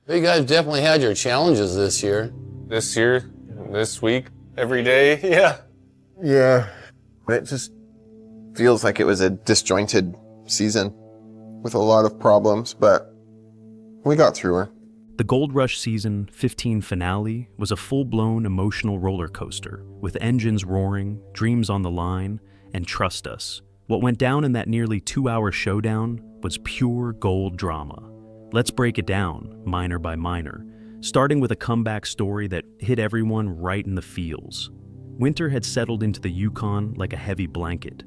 You guys definitely had your challenges this year. This year, this week, every day, yeah. Yeah. It just feels like it was a disjointed season with a lot of problems, but we got through her. The Gold Rush Season 15 finale was a full-blown emotional roller coaster, with engines roaring, dreams on the line, and trust us, what went down in that nearly 2-hour showdown was pure gold drama. Let's break it down, minor by minor, starting with a comeback story that hit everyone right in the feels. Winter had settled into the Yukon like a heavy blanket,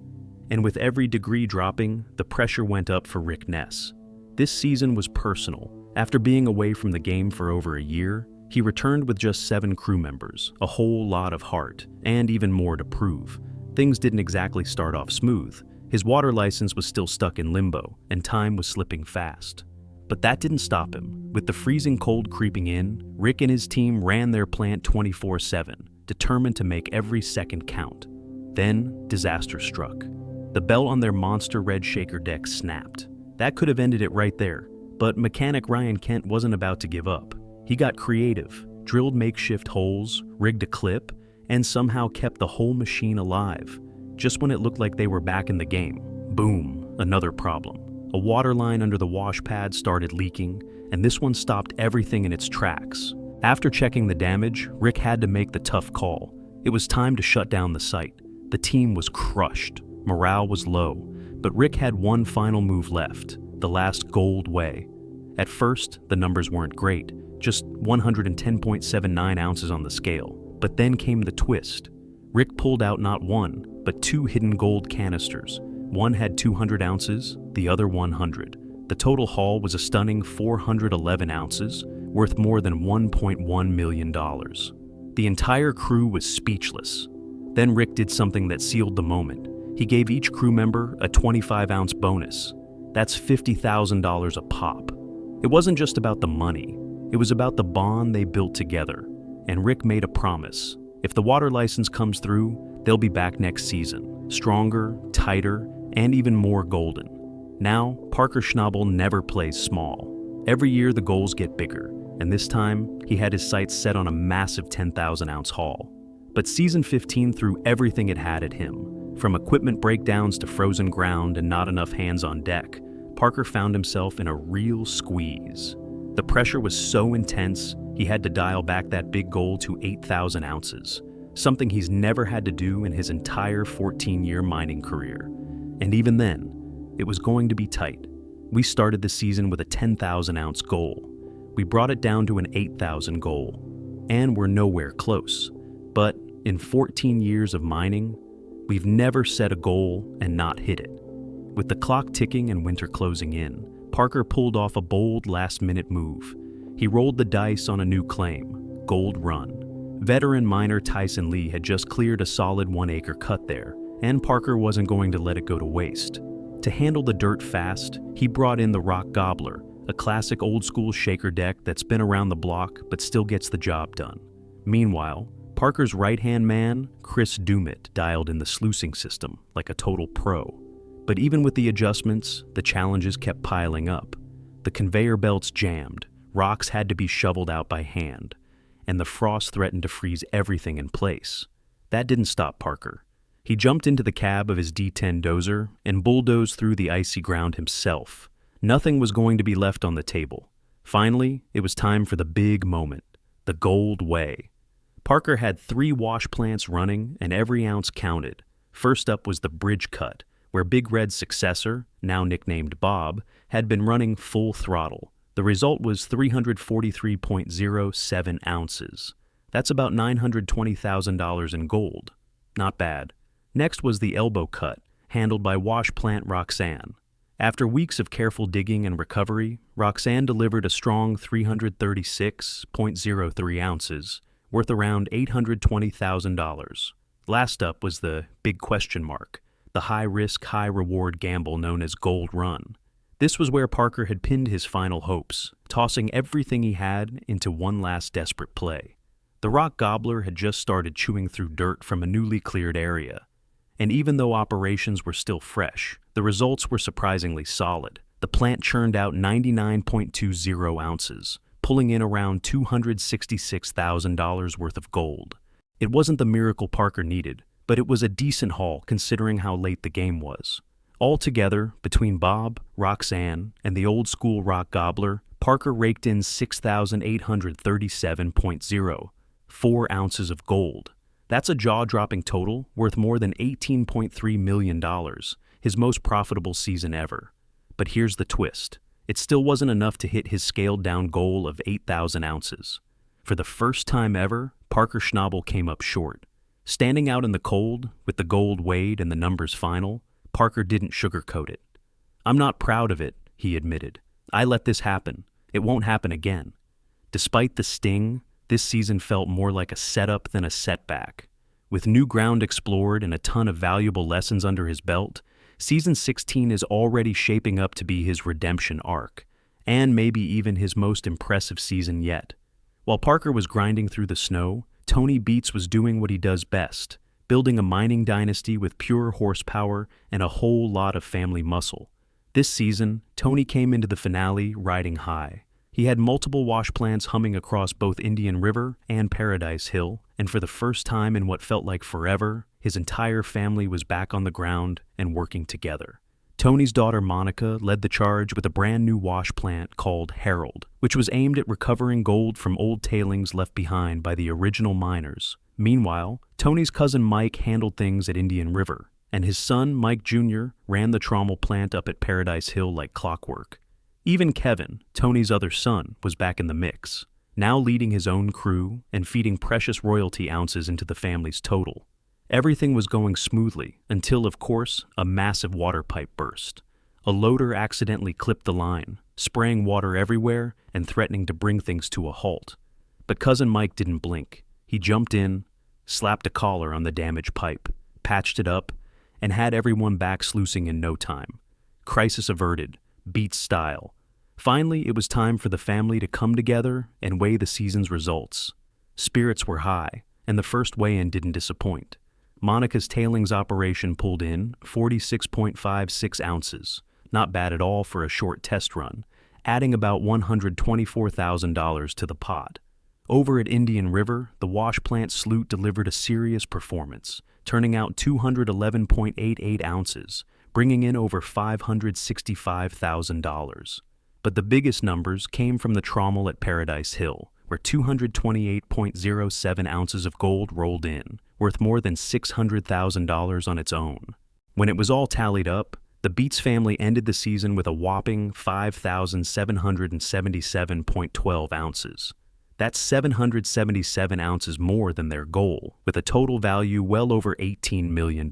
and with every degree dropping, the pressure went up for Rick Ness. This season was personal. After being away from the game for over a year, he returned with just 7 crew members, a whole lot of heart, and even more to prove. Things didn't exactly start off smooth. His water license was still stuck in limbo, and time was slipping fast. But that didn't stop him. With the freezing cold creeping in, Rick and his team ran their plant 24/7, determined to make every second count. Then, disaster struck. The belt on their monster red shaker deck snapped. That could have ended it right there, but mechanic Ryan Kent wasn't about to give up. He got creative, drilled makeshift holes, rigged a clip, and somehow kept the whole machine alive. Just when it looked like they were back in the game, boom, another problem. A water line under the wash pad started leaking, and this one stopped everything in its tracks. After checking the damage, Rick had to make the tough call. It was time to shut down the site. The team was crushed. Morale was low, but Rick had one final move left, the last gold way. At first, the numbers weren't great, just 110.79 ounces on the scale. But then came the twist. Rick pulled out not 1, but 2 hidden gold canisters. One had 200 ounces, the other 100. The total haul was a stunning 411 ounces, worth more than $1.1 million. The entire crew was speechless. Then Rick did something that sealed the moment. He gave each crew member a 25-ounce bonus. That's $50,000 a pop. It wasn't just about the money. It was about the bond they built together. And Rick made a promise. If the water license comes through, they'll be back next season. Stronger, tighter, and even more golden. Now, Parker Schnabel never plays small. Every year the goals get bigger, and this time he had his sights set on a massive 10,000-ounce haul. But season 15 threw everything it had at him. From equipment breakdowns to frozen ground and not enough hands on deck, Parker found himself in a real squeeze. The pressure was so intense, he had to dial back that big goal to 8,000 ounces, something he's never had to do in his entire 14-year mining career. And even then, it was going to be tight. We started the season with a 10,000-ounce goal. We brought it down to an 8,000 goal, and we're nowhere close. But in 14 years of mining, we've never set a goal and not hit it. With the clock ticking and winter closing in, Parker pulled off a bold last-minute move. He rolled the dice on a new claim, Gold Run. Veteran miner Tyson Lee had just cleared a solid 1-acre cut there, and Parker wasn't going to let it go to waste. To handle the dirt fast, he brought in the Rock Gobbler, a classic old-school shaker deck that's been around the block but still gets the job done. Meanwhile, Parker's right-hand man, Chris Dumit, dialed in the sluicing system like a total pro. But even with the adjustments, the challenges kept piling up. The conveyor belts jammed, rocks had to be shoveled out by hand, and the frost threatened to freeze everything in place. That didn't stop Parker. He jumped into the cab of his D10 dozer and bulldozed through the icy ground himself. Nothing was going to be left on the table. Finally, it was time for the big moment, the gold way. Parker had 3 wash plants running, and every ounce counted. First up was the bridge cut, where Big Red's successor, now nicknamed Bob, had been running full throttle. The result was 343.07 ounces. That's about $920,000 in gold. Not bad. Next was the elbow cut, handled by wash plant Roxanne. After weeks of careful digging and recovery, Roxanne delivered a strong 336.03 ounces, worth around $820,000. Last up was the big question mark, the high-risk, high-reward gamble known as Gold Run. This was where Parker had pinned his final hopes, tossing everything he had into one last desperate play. The Rock Gobbler had just started chewing through dirt from a newly cleared area. And even though operations were still fresh, the results were surprisingly solid. The plant churned out 99.20 ounces, pulling in around $266,000 worth of gold. It wasn't the miracle Parker needed, but it was a decent haul considering how late the game was. Altogether, between Bob, Roxanne, and the old school rock gobbler, Parker raked in 6,837.04 ounces of gold. That's a jaw-dropping total worth more than $18.3 million, his most profitable season ever. But here's the twist. It still wasn't enough to hit his scaled-down goal of 8,000 ounces. For the first time ever, Parker Schnabel came up short. Standing out in the cold, with the gold weighed and the numbers final, Parker didn't sugarcoat it. "I'm not proud of it," he admitted. "I let this happen. It won't happen again." Despite the sting, this season felt more like a setup than a setback. With new ground explored and a ton of valuable lessons under his belt, Season 16 is already shaping up to be his redemption arc, and maybe even his most impressive season yet. While Parker was grinding through the snow, Tony Beets was doing what he does best, building a mining dynasty with pure horsepower and a whole lot of family muscle. This season, Tony came into the finale riding high. He had multiple wash plants humming across both Indian River and Paradise Hill, and for the first time in what felt like forever, his entire family was back on the ground and working together. Tony's daughter Monica led the charge with a brand new wash plant called Herald, which was aimed at recovering gold from old tailings left behind by the original miners. Meanwhile, Tony's cousin Mike handled things at Indian River, and his son Mike Jr. ran the trommel plant up at Paradise Hill like clockwork. Even Kevin, Tony's other son, was back in the mix, now leading his own crew and feeding precious royalty ounces into the family's total. Everything was going smoothly until, of course, a massive water pipe burst. A loader accidentally clipped the line, spraying water everywhere and threatening to bring things to a halt. But cousin Mike didn't blink. He jumped in, slapped a collar on the damaged pipe, patched it up, and had everyone back sluicing in no time. Crisis averted, Beets style. Finally, it was time for the family to come together and weigh the season's results. Spirits were high, and the first weigh-in didn't disappoint. Monica's tailings operation pulled in 46.56 ounces, not bad at all for a short test run, adding about $124,000 to the pot. Over at Indian River, the wash plant sloot delivered a serious performance, turning out 211.88 ounces, bringing in over $565,000. But the biggest numbers came from the trommel at Paradise Hill, where 228.07 ounces of gold rolled in, worth more than $600,000 on its own. When it was all tallied up, the Beets family ended the season with a whopping 5,777.12 ounces. That's 777 ounces more than their goal, with a total value well over $18 million.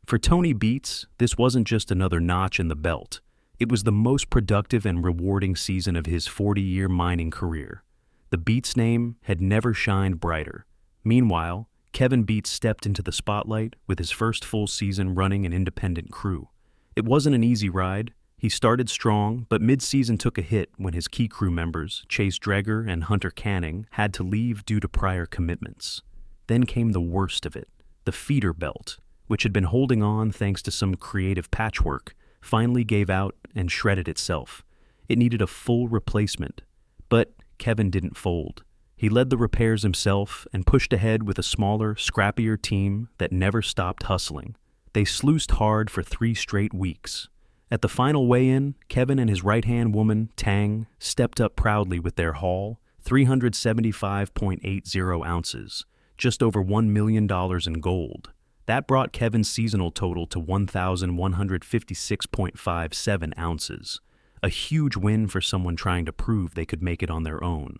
For Tony Beets, this wasn't just another notch in the belt. It was the most productive and rewarding season of his 40-year mining career. The Beets name had never shined brighter. Meanwhile, Kevin Beets stepped into the spotlight with his first full season running an independent crew. It wasn't an easy ride. He started strong, but mid-season took a hit when his key crew members, Chase Dreger and Hunter Canning, had to leave due to prior commitments. Then came the worst of it, the feeder belt, which had been holding on thanks to some creative patchwork, finally gave out and shredded itself. It needed a full replacement. But Kevin didn't fold. He led the repairs himself and pushed ahead with a smaller, scrappier team that never stopped hustling. They sluiced hard for 3 straight weeks. At the final weigh-in, Kevin and his right-hand woman, Tang, stepped up proudly with their haul, 375.80 ounces, just over $1 million in gold. That brought Kevin's seasonal total to 1,156.57 ounces, a huge win for someone trying to prove they could make it on their own.